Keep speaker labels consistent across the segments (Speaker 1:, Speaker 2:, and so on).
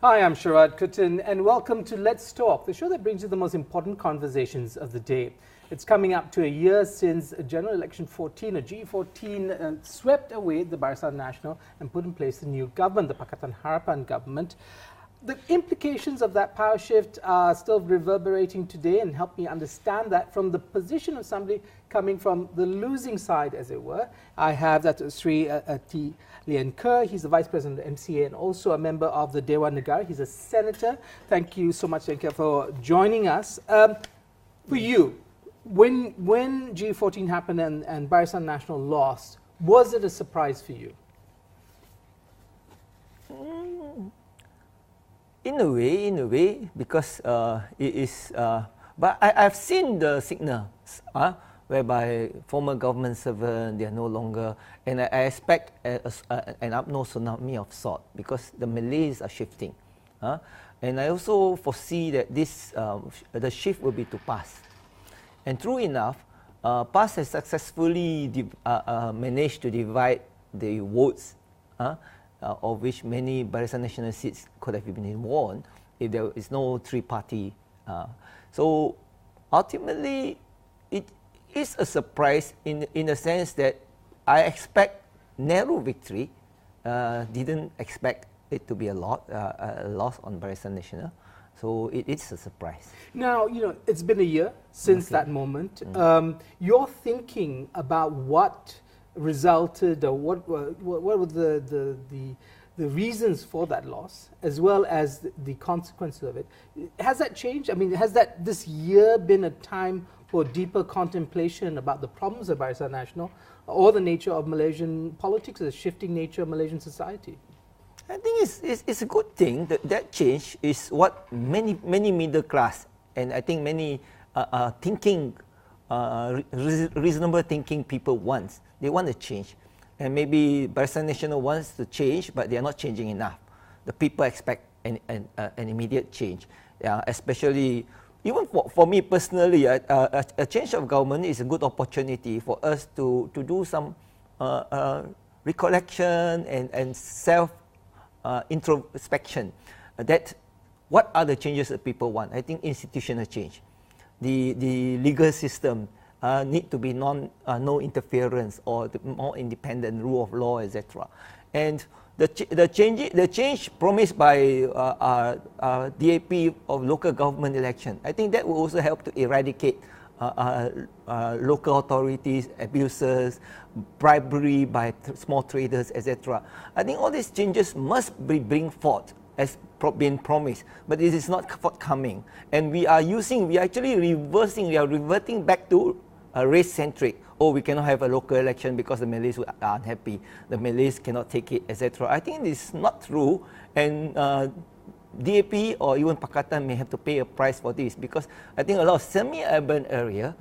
Speaker 1: Hi, I'm Sharad Kutin, and welcome to Let's Talk, the show that brings you the most important conversations of the day. It's coming up to a year since General Election 14, or G14, swept away the Barisan Nasional and put in place the new government, the Pakatan Harapan government. The implications of that power shift are still reverberating today, and help me understand that from the position of somebody coming from the losing side, as it were. I have Dato Seri Ti Lian Ker. He's the Vice President of MCA and also a member of the Dewan Negara. He's a Senator. Thank you so much, Lian Ker, for joining us. For you, when G14 happened and Barisan Nasional lost, was it a surprise for you?
Speaker 2: In a way, because it is. But I've seen the signals, whereby former government servants, they are no longer, and I expect an upnorth tsunami of sort, because the Malays are shifting, and I also foresee that the shift will be to PAS, and true enough, PAS has successfully managed to divide the votes. Of which many Barisan Nasional seats could have been won if there is no three-party. So ultimately, it is a surprise in the sense that I expect narrow victory. Didn't expect it to be a loss on Barisan Nasional. So it is a surprise.
Speaker 1: Now, it's been a year since that moment. You're thinking about what resulted, or what were the reasons for that loss, as well as the consequences of it. Has that changed? I mean, has this year been a time for deeper contemplation about the problems of Barisan Nasional, or the nature of Malaysian politics, the shifting nature of Malaysian society?
Speaker 2: I think it's a good thing that change is what many middle class, and I think many reasonable thinking people want. They want to change, and maybe Barisan Nasional wants to change, but they are not changing enough. The people expect an immediate change, especially even for me personally. A change of government is a good opportunity for us to do some recollection and self introspection. That what are the changes that people want? I think institutional change, the legal system. Need to be no interference, or more independent rule of law, etc. And the change promised by DAP of local government election, I think that will also help to eradicate local authorities, abuses, bribery by small traders, etc. I think all these changes must be bring forth as been promised, but it is not forthcoming, and we are actually reverting back to race-centric. We cannot have a local election because the Malays are unhappy. The Malays cannot take it, etc. I think this is not true, and DAP or even Pakatan may have to pay a price for this, because I think a lot of semi-urban area,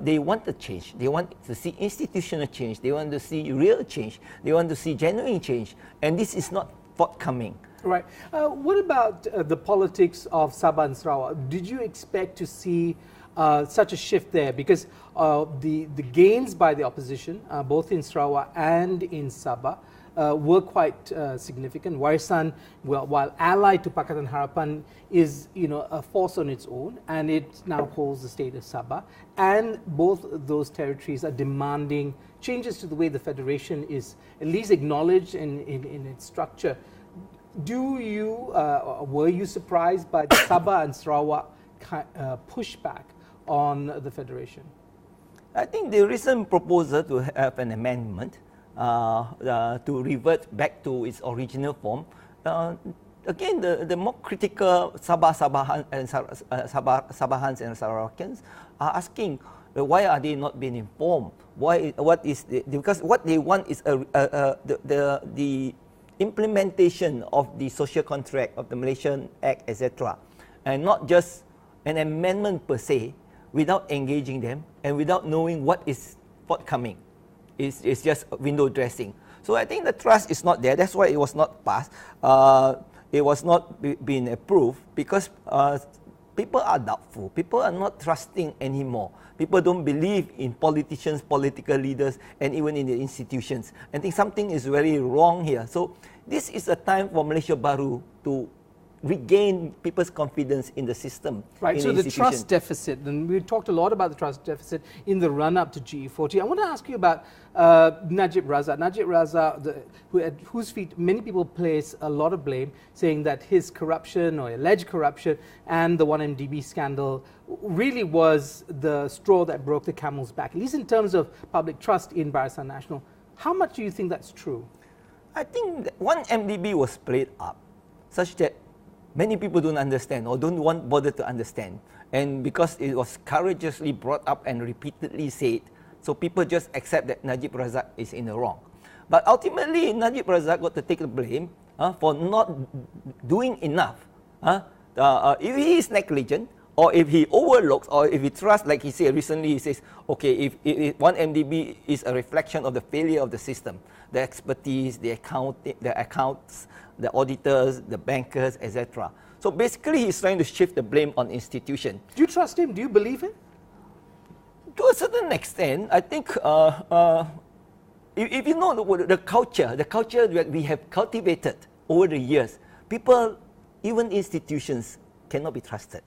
Speaker 2: they want a change. They want to see institutional change. They want to see real change. They want to see genuine change, and this is not forthcoming.
Speaker 1: Right. What about the politics of Sabah and Sarawak? Did you expect to see such a shift there? Because the gains by the opposition, both in Sarawak and in Sabah, were quite significant. Barisan, while allied to Pakatan Harapan, is a force on its own, and it now holds the state of Sabah. And both those territories are demanding changes to the way the federation is at least acknowledged in its structure. Were you surprised by the Sabah and Sarawak pushback on the federation?
Speaker 2: I think the recent proposal to have an amendment to revert back to its original form, again, the more critical Sabahans and Sarawakians are asking, why are they not being informed? Because what they want is the implementation of the social contract of the Malaysian Act, etc., and not just an amendment per se, without engaging them and without knowing what is forthcoming. It's just window dressing. So I think the trust is not there. That's why it was not passed. It was not being approved, because people are doubtful. People are not trusting anymore. People don't believe in politicians, political leaders, and even in the institutions. I think something is very wrong here. So this is a time for Malaysia Baru to regain people's confidence in the system.
Speaker 1: Right,
Speaker 2: in
Speaker 1: so the
Speaker 2: institution.
Speaker 1: trust deficit, and we talked a lot about the trust deficit in the run-up to GE40. I want to ask you about Najib Razak. Najib Razak, whose feet many people place a lot of blame, saying that his corruption or alleged corruption and the 1MDB scandal really was the straw that broke the camel's back, at least in terms of public trust in Barisan Nasional. How much do you think that's true?
Speaker 2: I think that 1MDB was played up such that many people don't understand or don't want bother to understand. And because it was courageously brought up and repeatedly said, so people just accept that Najib Razak is in the wrong. But ultimately, Najib Razak got to take the blame for not doing enough. If he is negligent, or if he overlooks, or if he trusts, like he said recently, he says, okay, if 1MDB is a reflection of the failure of the system, the expertise, the accounts, the auditors, the bankers, etc. So basically, he's trying to shift the blame on institution.
Speaker 1: Do you trust him? Do you believe him?
Speaker 2: To a certain extent, I think if you know the culture that we have cultivated over the years, people, even institutions, cannot be trusted.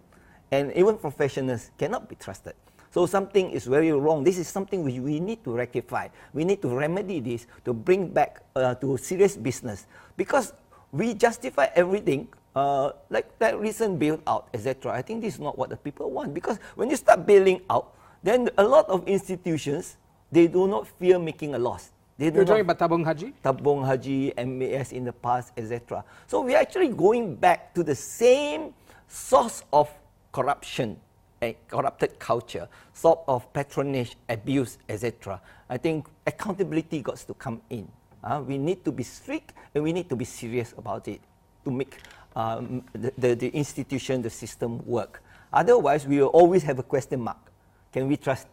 Speaker 2: And even professionals cannot be trusted. So something is very wrong. This is something which we need to rectify. We need to remedy this to bring back to serious business. Because we justify everything, like that recent bailout, etc. I think this is not what the people want. Because when you start bailing out, then a lot of institutions, they do not fear making a loss.
Speaker 1: You're talking about Tabung Haji?
Speaker 2: Tabung Haji, MAS in the past, etc. So we're actually going back to the same source of corruption, a corrupted culture, sort of patronage, abuse, etc. I think accountability got to come in. We need to be strict and we need to be serious about it to make the institution, the system work. Otherwise, we will always have a question mark. Can we trust?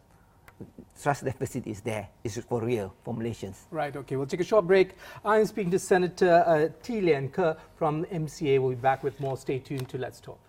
Speaker 2: Trust deficit is there. Is it for real for Malaysians?
Speaker 1: Right, okay. We'll take a short break. I'm speaking to Senator Ti Lian Ker from MCA. We'll be back with more. Stay tuned to Let's Talk.